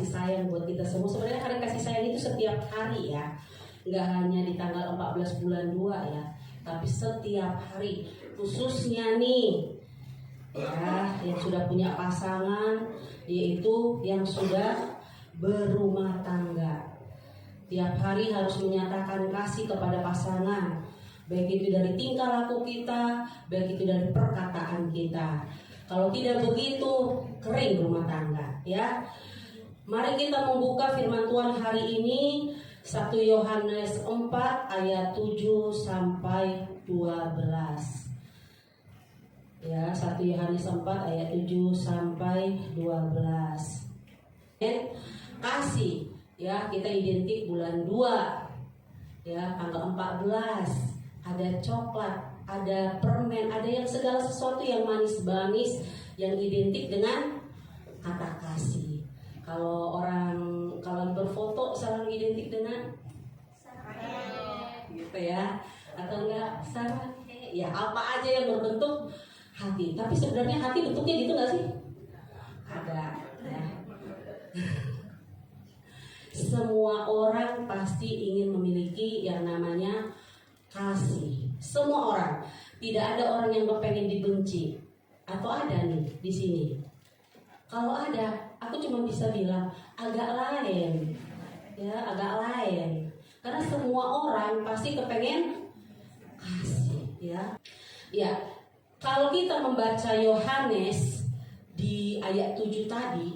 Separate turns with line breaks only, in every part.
sayang buat kita semua. Sebenarnya hari kasih sayang itu setiap hari ya, nggak hanya di tanggal 14 bulan 2 ya, tapi setiap hari. Khususnya nih ya, yang sudah punya pasangan, yaitu yang sudah berumah tangga. Tiap hari harus menyatakan kasih kepada pasangan, baik itu dari tingkah laku kita, baik itu dari perkataan kita. Kalau tidak begitu, kering rumah tangga ya. Mari kita membuka firman Tuhan hari ini 1 Yohanes 4 ayat 7 sampai 12. Ya, 1 Yohanes 4 ayat 7 sampai 12. Kasih ya, kita identik bulan 2. Ya, tanggal 14 ada coklat, ada permen, ada yang segala sesuatu yang manis-manis yang identik dengan kata kasih. Kalau berfoto selalu identik dengan gitu ya, atau enggak sarang ya, apa aja yang berbentuk hati. Tapi sebenarnya hati bentuknya gitu nggak sih? Ada ya. Semua orang pasti ingin memiliki yang namanya kasih. Semua orang. Tidak ada orang yang kepengen dibenci. Atau ada nih di sini? Kalau ada, aku cuma bisa bilang agak lain. Ya, agak lain. Karena semua orang pasti kepengen kasih, ya. Ya, kalau kita membaca Yohanes di ayat 7 tadi,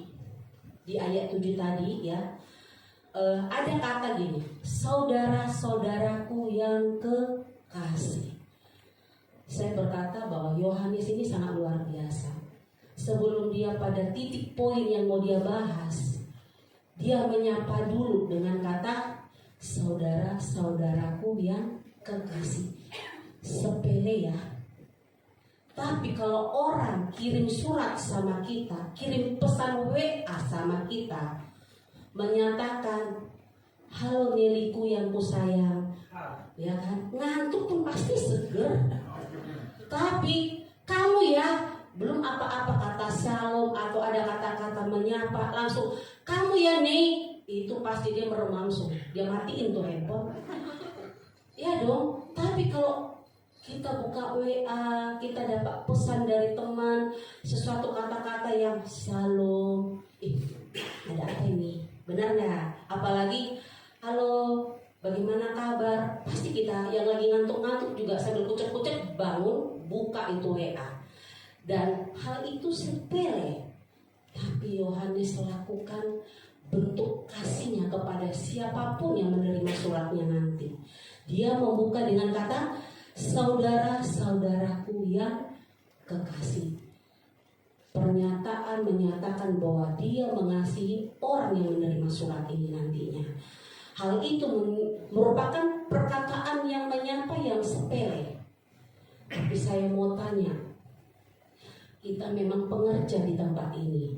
ya, ada kata gini, saudara-saudaraku yang kekasih. Saya berkata bahwa Yohanes ini sangat luar biasa. Sebelum dia pada titik poin yang mau dia bahas, dia menyapa dulu dengan kata saudara-saudaraku yang kekasih. Sepele ya. Tapi kalau orang kirim surat sama kita, kirim pesan WA sama kita, menyatakan halo Neliku yang kusayang, ya kan, ngantuk pun pasti seger. Tapi kamu ya belum apa-apa kata shalom atau ada kata-kata menyapa, langsung kamu ya nih, itu pasti dia merem langsung, dia matiin tuh handphone. Ya dong. Tapi kalau kita buka WA, kita dapat pesan dari teman, sesuatu kata-kata yang shalom, ada apa ini? Benar nggak? Apalagi halo, bagaimana kabar? Pasti kita yang lagi ngantuk-ngantuk juga sambil kucek-kucek bangun, buka itu WA. Dan hal itu sepele, tapi Yohanes lakukan bentuk kasihnya kepada siapapun yang menerima suratnya nanti. Dia membuka dengan kata saudara-saudaraku yang kekasih. Pernyataan menyatakan bahwa dia mengasihi orang yang menerima surat ini nantinya. Hal itu merupakan perkataan yang menyapa yang sepele. Tapi saya mau tanya, kita memang pengerja di tempat ini,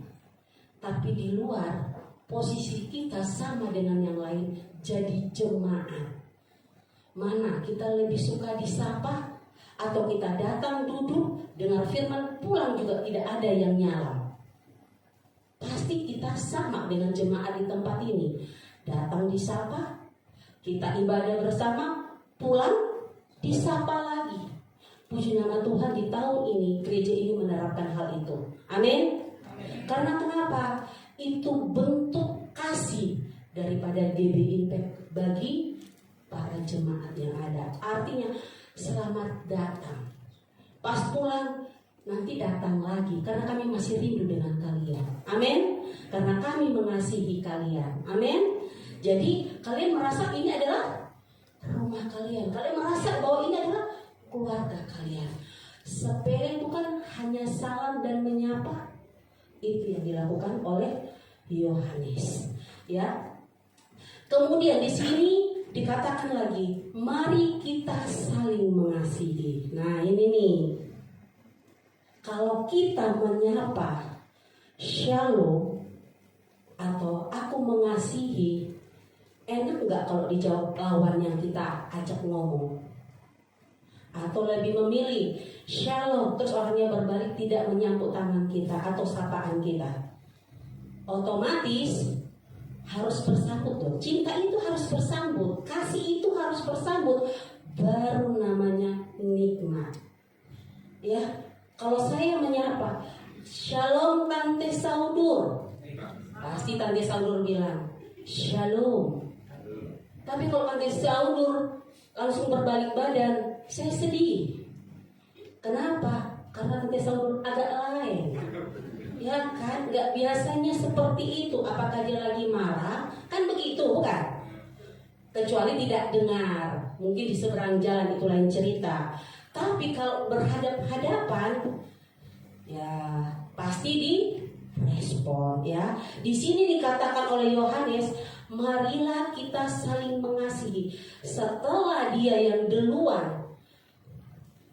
tapi di luar posisi kita sama dengan yang lain, jadi jemaat. Mana kita lebih suka disapa, atau kita datang duduk dengar firman pulang juga tidak ada yang nyala? Pasti kita sama dengan jemaat di tempat ini. Datang disapa, kita ibadah bersama, pulang disapa lagi. Puji nama Tuhan, di tahun ini gereja ini menerapkan hal itu. Amin. Karena kenapa? Itu bentuk kasih daripada GB Impact bagi para jemaat yang ada. Artinya selamat datang. Pas pulang nanti datang lagi, karena kami masih rindu dengan kalian. Amin. Karena kami mengasihi kalian. Amin. Jadi kalian merasa ini adalah rumah kalian. Kalian merasa bahwa ini adalah keluarga kalian. Sepele bukan hanya salam dan menyapa. Itu yang dilakukan oleh Yohanes. Ya. Kemudian di sini dikatakan lagi, mari kita saling mengasihi. Nah ini nih, kalau kita menyapa shalom atau aku mengasihi, enak nggak kalau dijawab lawan yang kita ajak ngomong? Atau lebih memilih shalom terus orangnya berbalik tidak menyambut tangan kita atau sapaan kita? Otomatis harus bersambut dong. Cinta itu harus bersambut, kasih itu harus bersambut, baru namanya nikmat. Ya, kalau saya menyapa, "Shalom Tante Saudur", pasti Tante Saudur bilang, "Shalom". Tapi kalau Tante Saudur langsung berbalik badan, saya sedih. Kenapa? Karena Tante Saudur agak lain. Ya kan, nggak biasanya seperti itu. Apakah dia lagi marah? Kan begitu, bukan? Kecuali tidak dengar, mungkin di seberang jalan itu lain cerita. Tapi kalau berhadap-hadapan, ya pasti direspon ya. Di sini dikatakan oleh Yohanes, marilah kita saling mengasihi. Setelah dia yang duluan,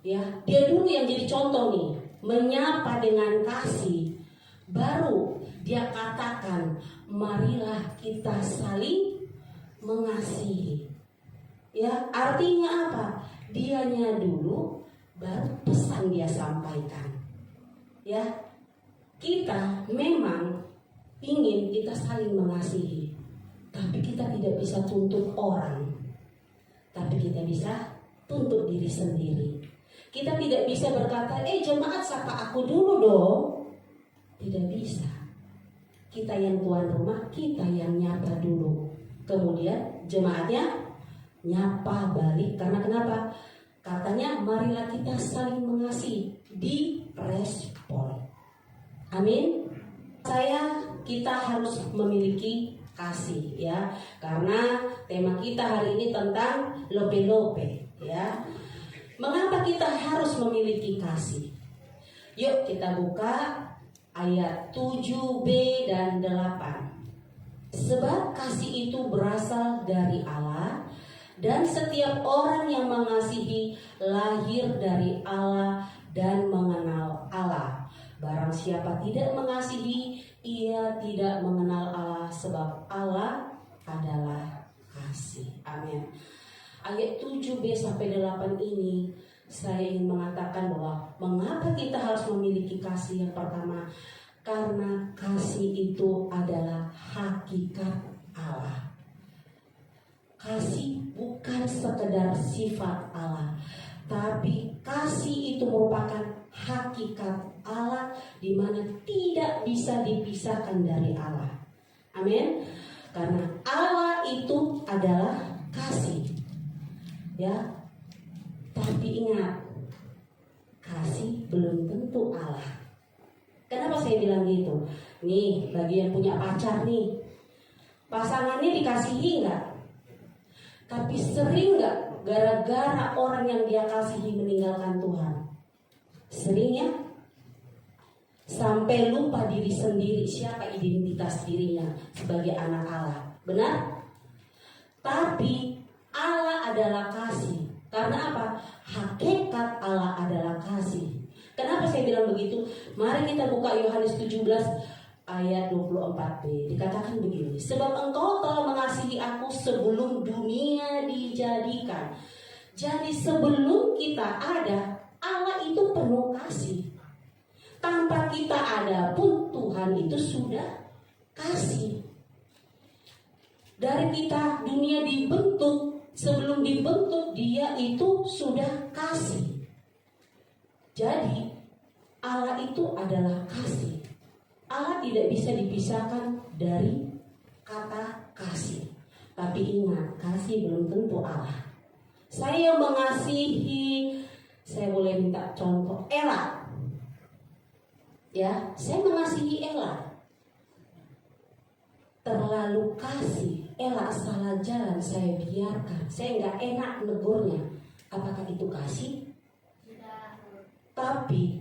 ya dia dulu yang jadi contoh nih, menyapa dengan kasih. Baru dia katakan, marilah kita saling mengasihi. Ya, artinya apa? Dianya dulu, baru pesan dia sampaikan. Ya, kita memang ingin kita saling mengasihi, tapi kita tidak bisa tuntut orang. Tapi kita bisa tuntut diri sendiri. Kita tidak bisa berkata, jemaat sapa aku dulu dong. Tidak bisa. Kita yang tuan rumah, kita yang nyapa dulu. Kemudian jemaatnya nyapa balik. Karena kenapa? Katanya marilah kita saling mengasihi. Direspon. Amin. Kita harus memiliki kasih ya. Karena tema kita hari ini tentang lope-lope ya. Mengapa kita harus memiliki kasih? Yuk kita buka ayat 7b dan 8. Sebab kasih itu berasal dari Allah, dan setiap orang yang mengasihi lahir dari Allah dan mengenal Allah. Barang siapa tidak mengasihi, ia tidak mengenal Allah, sebab Allah adalah kasih. Amin. Ayat 7b sampai 8 ini saya ingin mengatakan bahwa mengapa kita harus memiliki kasih. Yang pertama, karena kasih itu adalah hakikat Allah. Kasih bukan sekedar sifat Allah, tapi kasih itu merupakan hakikat Allah, di mana tidak bisa dipisahkan dari Allah. Amin. Karena Allah itu adalah kasih. Ya. Tapi ingat, kasih belum tentu Allah. Kenapa saya bilang gitu? Nih, bagi yang punya pacar nih, pasangannya dikasihi nggak? Tapi sering nggak gara-gara orang yang dia kasihi meninggalkan Tuhan? Sering ya? Sampai lupa diri sendiri, siapa identitas dirinya sebagai anak Allah. Benar? Tapi Allah adalah kasih. Karena apa? Hakikat Allah adalah kasih. Kenapa saya bilang begitu? Mari kita buka Yohanes 17 ayat 24b. Dikatakan begini, sebab engkau telah mengasihi aku sebelum dunia dijadikan. Jadi sebelum kita ada, Allah itu penuh kasih. Tanpa kita ada pun Tuhan itu sudah kasih. Dari kita dunia dibentuk, sebelum dibentuk dia itu sudah kasih. Jadi Allah itu adalah kasih. Allah tidak bisa dipisahkan dari kata kasih. Tapi ingat, kasih belum tentu Allah. Saya mengasihi, saya boleh minta contoh Ella. Ya, saya mengasihi Ella. Terlalu kasih, Ella salah jalan, saya biarkan. Saya nggak enak negurnya. Apakah itu kasih? Tidak. Tapi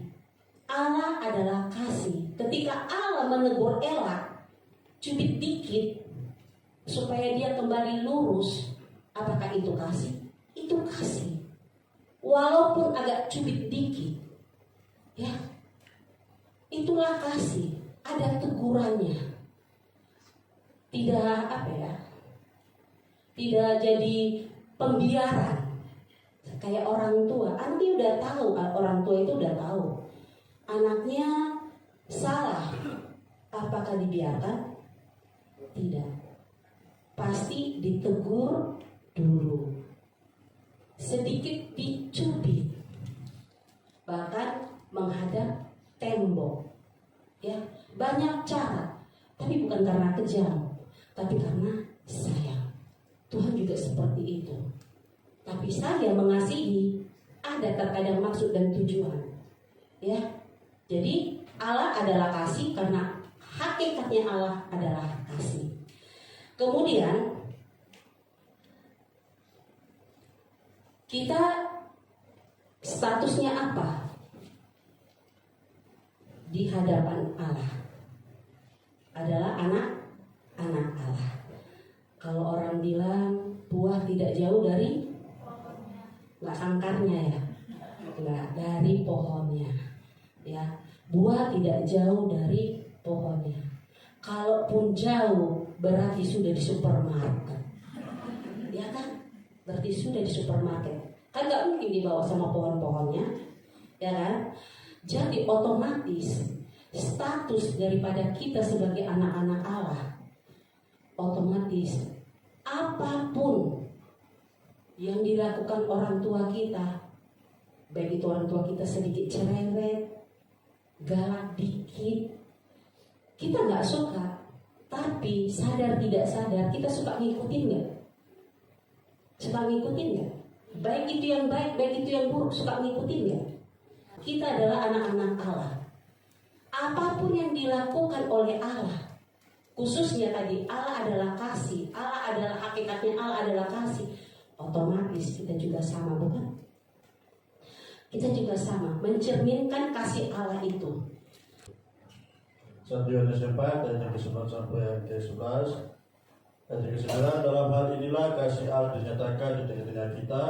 Allah adalah kasih. Ketika Allah menegur Ella, cubit dikit supaya dia kembali lurus, apakah itu kasih? Itu kasih. Walaupun agak cubit dikit, ya, itulah kasih. Ada tegurannya. Tidak tidak jadi pembiaran kayak orang tua. Anaknya udah tahu, orang tua itu udah tahu anaknya salah, apakah dibiarkan? Tidak. pasti ditegur dulu, sedikit dicubit, bahkan menghadap tembok. Ya, banyak cara, tapi bukan karena kejam, tapi karena sayang. Tuhan juga seperti itu. Tapi saya mengasihi ada terkadang maksud dan tujuan. Ya, jadi Allah adalah kasih karena hakikatnya Allah adalah kasih. Kemudian kita statusnya apa di hadapan Allah? Adalah anak-anak Allah. Kalau orang bilang buah tidak jauh dari, nggak angkarnya ya, nggak dari pohonnya, ya. Buah tidak jauh dari pohonnya. Kalaupun jauh, berarti sudah di supermarket, ya kan? Berarti sudah di supermarket. Kan nggak mungkin dibawa sama pohon-pohonnya, ya kan? Jadi otomatis status daripada kita sebagai anak-anak Allah, otomatis apapun yang dilakukan orang tua kita, baik itu orang tua kita sedikit cerewet, galak dikit, kita nggak suka, tapi sadar tidak sadar kita suka ngikutin nggak? Suka ngikutin nggak? Baik itu yang baik, baik itu yang buruk, suka ngikutin nggak? Kita adalah anak-anak Allah. Apapun yang dilakukan oleh Allah, khususnya tadi Allah adalah kasih, Allah adalah hakikatnya, Allah adalah kasih. Otomatis kita juga sama, bukan? Kita juga sama, mencerminkan kasih Allah itu.
1 Yohanes 4 ayat yang ke-9 sampai yang ke-11. Ayat yang ke-9, dalam hal inilah kasih Allah dinyatakan di tengah-tengah kita,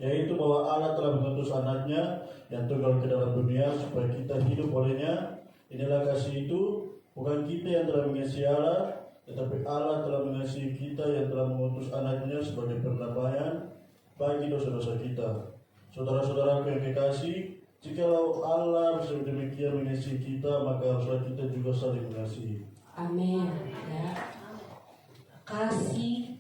yaitu bahwa Allah telah mengutus anaknya yang tunggal ke dalam dunia supaya kita hidup olehnya. Inilah kasih itu, bukan kita yang telah mengasihi Allah, tetapi Allah telah mengasihi kita yang telah mengutus anaknya sebagai penambahan bagi dosa-dosa kita. Saudara-saudaraku yang kekasih, jikalau Allah bisa demikian mengasihi kita, maka haruslah kita juga saling mengasihi.
Amin. Ya. Kasih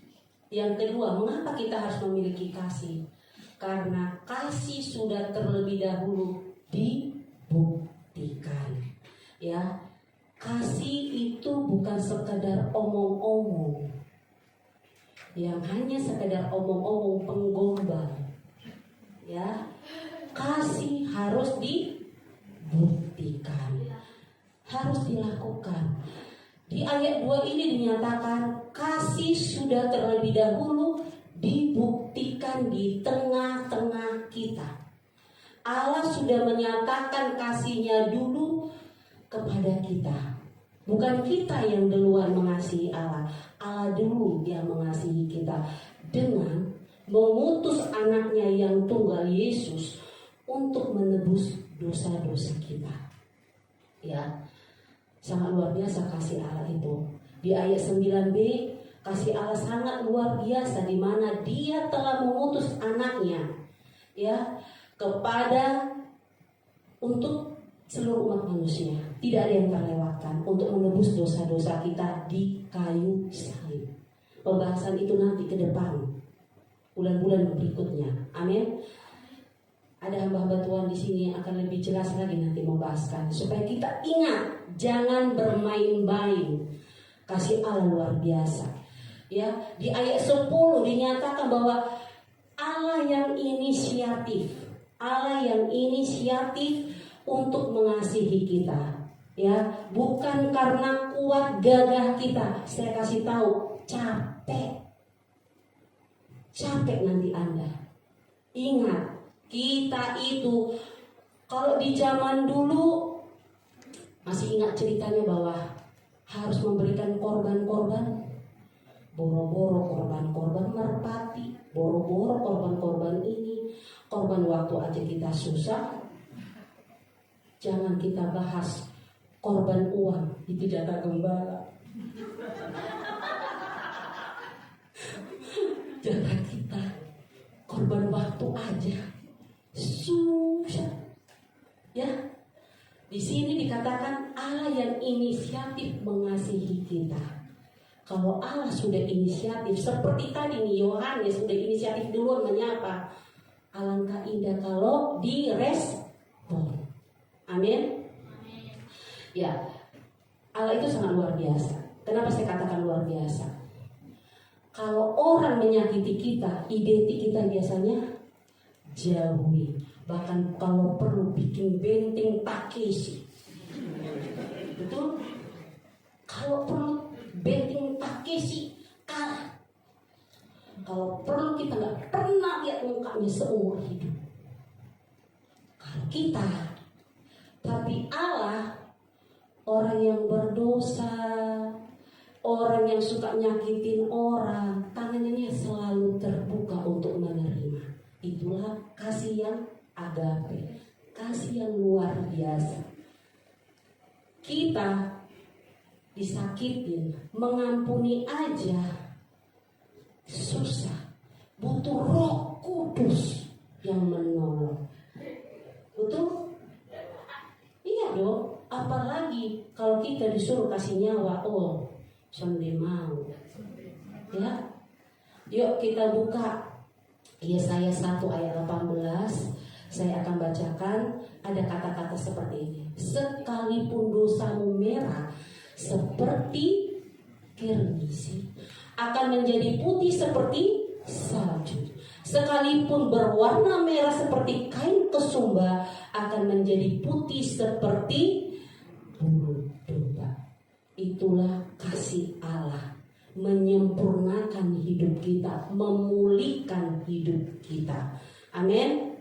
yang kedua, mengapa kita harus memiliki kasih? Karena kasih sudah terlebih dahulu dibuktikan. Ya, kasih itu bukan sekadar omong-omong, yang hanya sekadar omong-omong penggombal. Ya, kasih harus dibuktikan, harus dilakukan. Di ayat 2 ini dinyatakan kasih sudah terlebih dahulu dibuktikan di tengah-tengah kita. Allah sudah menyatakan kasih-Nya dulu kepada kita. Bukan kita yang duluan mengasihi Allah, Allah dulu yang mengasihi kita dengan mengutus anaknya yang tunggal, Yesus, untuk menebus dosa-dosa kita. Ya, sangat luar biasa kasih Allah itu. Di ayat 9b, kasih Allah sangat luar biasa, di mana Dia telah mengutus anaknya, ya, kepada untuk seluruh umat manusia. Tidak ada yang terlewatkan, untuk menebus dosa-dosa kita di kayu salib. Pembahasan itu nanti ke depan, bulan-bulan berikutnya. Amin. Ada hamba-hamba Tuhan di sini yang akan lebih jelas lagi nanti membahaskan, supaya kita ingat, jangan bermain-main. Kasih Allah luar biasa. Ya, di ayat 10 dinyatakan bahwa Allah yang inisiatif, Allah yang inisiatif untuk mengasihi kita. Ya, bukan karena kuat gagah kita. Saya kasih tahu, capek nanti Anda. Ingat, kita itu kalau di zaman dulu masih ingat ceritanya bahwa harus memberikan korban-korban. Boro-boro korban-korban merpati, boro-boro korban-korban ini, korban waktu aja kita susah. Jangan kita bahas korban uang, itu jatah gembala. Jatah kita korban waktu aja susah. Ya, di sini dikatakan Allah yang inisiatif mengasihi kita. Kalau Allah sudah inisiatif, seperti tadi nih Yohanes sudah inisiatif duluan menyapa, alangkah indah kalau direspon. Amin. Ya, Allah itu sangat luar biasa. Kenapa saya katakan luar biasa? Kalau orang menyakiti kita, identik kita biasanya jauhi. Bahkan kalau perlu bikin benteng Takeshi. Betul? Kalau perlu benteng Takeshi kalah. Kalau perlu kita nggak pernah lihat mukanya seumur hidup. Kalau kita, tapi Allah, orang yang berdosa, orang yang suka nyakitin orang, tangannya selalu terbuka untuk menerima. Itulah kasih yang agape, kasih yang luar biasa. Kita disakitin, mengampuni aja susah, butuh Roh Kudus yang menolong. Betul? Iya dong. Apalagi kalau kita disuruh kasih nyawa, sonde mau. Ya, yuk kita buka Yesaya 1 ayat 18. Saya akan bacakan, ada kata-kata seperti ini. Sekalipun dosamu merah seperti kirmisi, akan menjadi putih seperti salju. Sekalipun berwarna merah seperti kain kesumba, akan menjadi putih seperti bulu domba. Itulah kasih Allah, menyempurnakan hidup kita, memulihkan hidup kita. Amin.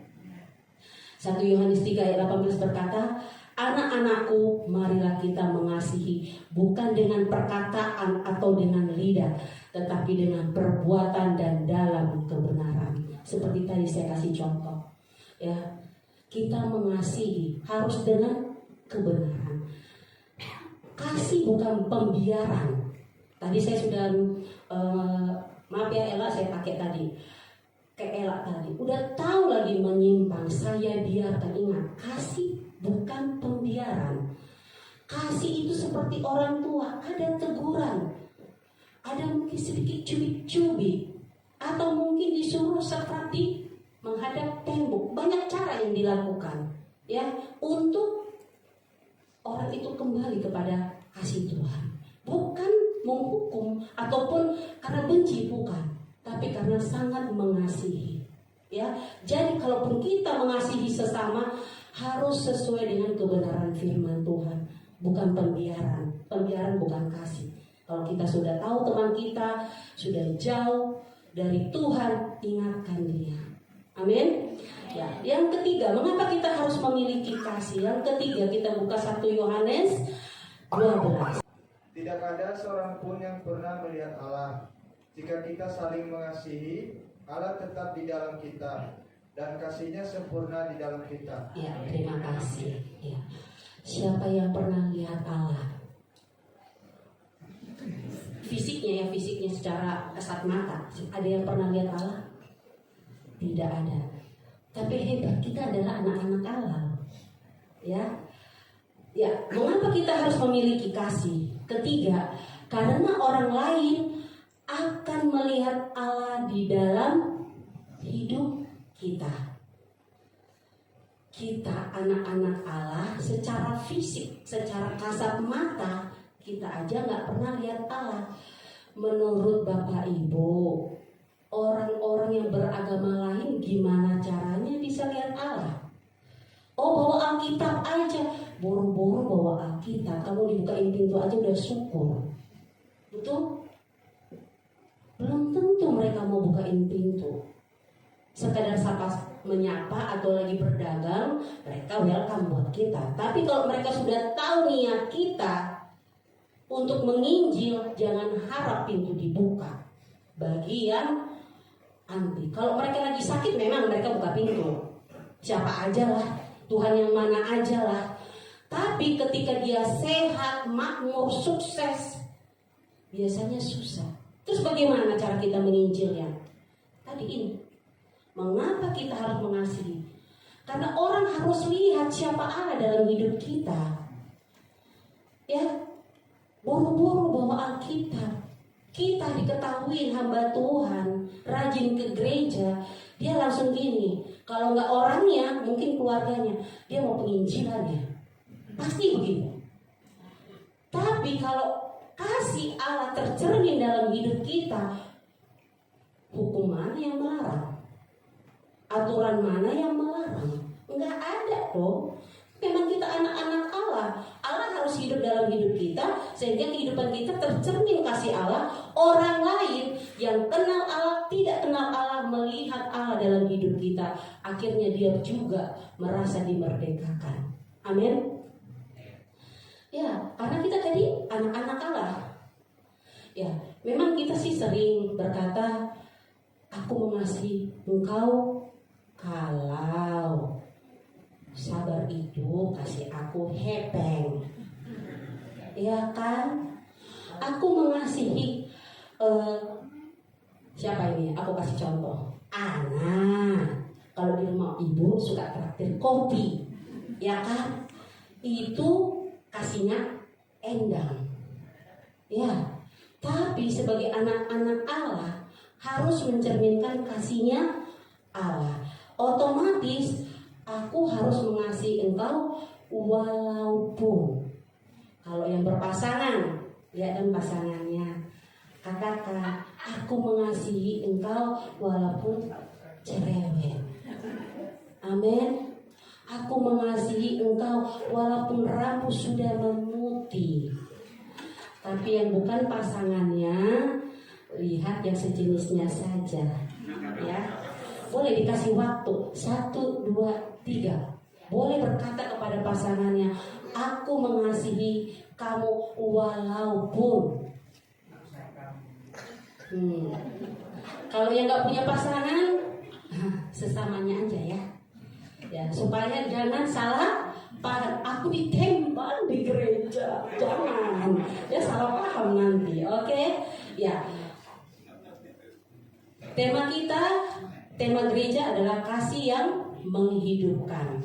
1 Yohanes 3 ayat 18 berkata, anak-anakku, marilah kita mengasihi, bukan dengan perkataan atau dengan lidah, tetapi dengan perbuatan dan dalam kebenaran. Seperti tadi saya kasih contoh, ya, kita mengasihi harus dengan kebenaran. Kasih bukan pembiaran. Tadi saya sudah maaf ya Ella, saya pakai tadi kayak Ella tadi, udah tahu lagi menyimpang, saya biarkan. Ingat, kasih bukan pembiaran. Kasih itu seperti orang tua, ada teguran, ada mungkin sedikit cubit-cubit, atau mungkin disuruh seperti menghadap tembok. Banyak cara yang dilakukan, ya, untuk orang itu kembali kepada kasih Tuhan. Bukan menghukum ataupun karena benci, bukan, tapi karena sangat mengasihi. Ya, jadi kalaupun kita mengasihi sesama, harus sesuai dengan kebenaran firman Tuhan, bukan pembiaran. Pembiaran bukan kasih. Kalau kita sudah tahu teman kita sudah jauh dari Tuhan, ingatkan dia. Amin. Ya, yang ketiga, mengapa kita harus memiliki kasih? Yang ketiga, kita buka 1 Yohanes 12.
Tidak ada seorang pun yang pernah melihat Allah. Jika kita saling mengasihi, Allah tetap di dalam kita, dan kasihnya sempurna di dalam kita.
Ya, terima kasih. Ya. Siapa yang pernah lihat Allah? Fisiknya, ya, fisiknya secara kasat mata. Ada yang pernah lihat Allah? Tidak ada. Tapi hebat, kita adalah anak-anak Allah. Ya. Ya, mengapa kita harus memiliki kasih? Ketiga, karena orang lain akan melihat Allah di dalam hidup kita. Kita anak-anak Allah secara fisik, secara kasat mata, kita aja nggak pernah lihat Allah. Menurut Bapak Ibu, orang-orang yang beragama lain gimana caranya bisa lihat Allah? Oh, bawa Alkitab aja, buru-buru bawa Alkitab. Kamu dibukain pintu aja udah syukur. Betul? Belum tentu mereka mau bukain pintu. Sekadar sapa menyapa atau lagi berdagang, mereka welcome buat kita. Tapi kalau mereka sudah tahu niat kita untuk menginjil, jangan harap pintu dibuka. Bagi yang anti, kalau mereka lagi sakit, memang mereka buka pintu. Siapa aja lah, Tuhan yang mana aja lah. Tapi ketika dia sehat, makmur, sukses, biasanya susah. Terus bagaimana cara kita menginjilnya? Tadi ini, mengapa kita harus mengasihi? Karena orang harus lihat siapa Allah dalam hidup kita. Ya, buru-buru bawa Alkitab. kita diketahui hamba Tuhan, rajin ke gereja, dia langsung gini. Kalau nggak orangnya, mungkin keluarganya, dia mau penginjilan ya. Pasti begitu. Tapi kalau kasih Allah tercermin dalam hidup kita, hukum mana yang melarang? Aturan mana yang melarang? Enggak ada dong. Memang kita anak-anak Allah. Allah harus hidup dalam hidup kita, sehingga kehidupan kita tercermin kasih Allah. Orang lain yang kenal Allah, tidak kenal Allah, melihat Allah dalam hidup kita, akhirnya dia juga merasa dimerdekakan. Amin. Ya, karena kita tadi anak-anak Allah. Ya, memang kita sih sering berkata, aku mengasihi engkau kalau sabar itu kasih aku hepeng. Ya kan? Aku mengasihi siapa ini? Aku kasih contoh. Anak. Kalau di rumah ibu suka traktir kopi. Ya kan? Itu kasihnya endang. Ya. Tapi sebagai anak-anak Allah harus mencerminkan kasihnya Allah. Otomatis aku harus mengasihi engkau walaupun. Kalau yang berpasangan, lihat dan pasangannya, katakan, aku mengasihi engkau walaupun cerewet. Amin. Aku mengasihi engkau walaupun rambut sudah memutih. Tapi yang bukan pasangannya, lihat yang sejenisnya saja. Ya. Boleh dikasih waktu 1, 2, 3. Boleh berkata kepada pasangannya, aku mengasihi kamu walaupun. Kalau yang nggak punya pasangan, sesamanya aja ya. Ya, supaya jangan salah paham. Aku ditembak di gereja, jangan. Ya salah paham nanti. Oke? Ya. Tema gereja adalah kasih yang menghidupkan.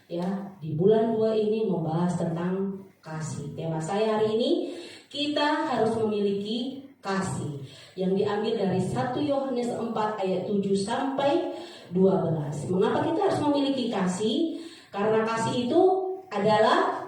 Ya, di bulan 2 ini membahas tentang kasih. Tema saya hari ini, kita harus memiliki kasih, yang diambil dari 1 Yohanes 4 ayat 7 sampai 12. Mengapa kita harus memiliki kasih? Karena kasih itu adalah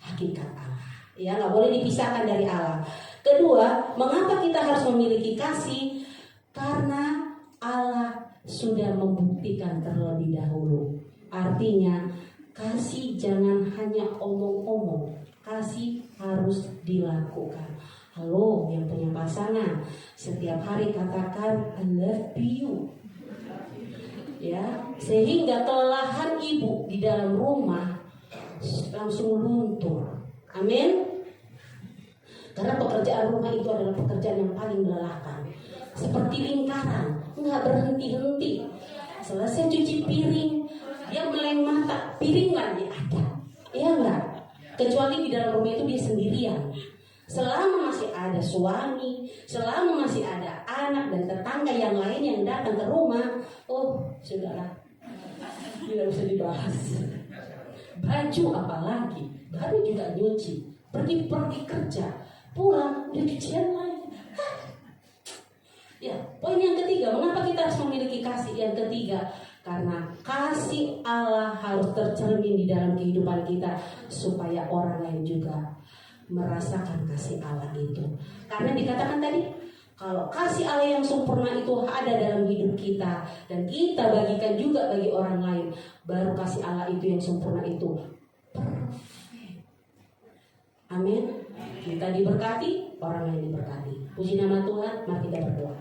hakikat Allah. Ya, nggak boleh dipisahkan dari Allah. Kedua, mengapa kita harus memiliki kasih? Karena Allah sudah membuktikan terlebih dahulu. Artinya, kasih jangan hanya omong-omong, kasih harus dilakukan. Halo, yang punya pasangan, setiap hari katakan I love you. Ya, sehingga kelelahan ibu di dalam rumah langsung luntur. Amin. Karena pekerjaan rumah itu adalah pekerjaan yang paling melelahkan. Seperti lingkaran, nggak berhenti-henti. Selesai cuci piring, dia meleng mata, piring lagi ada. Iya nggak? Kecuali di dalam rumah itu dia sendirian. Selama masih ada suami, selama masih ada anak dan tetangga yang lain yang datang ke rumah, oh sudahlah, tidak usah dibahas. Baju apalagi, baru juga nyuci, pergi kerja, pulang udah cucian lagi. Ya, poin yang ketiga, mengapa kita harus memiliki kasih? Yang ketiga, karena kasih Allah harus tercermin di dalam kehidupan kita supaya orang lain juga merasakan kasih Allah itu. Karena dikatakan tadi, kalau kasih Allah yang sempurna itu ada dalam hidup kita dan kita bagikan juga bagi orang lain, baru kasih Allah itu yang sempurna itu perfect. Amin. Kita diberkati, orang lain diberkati. Puji nama Tuhan, mari kita berdoa.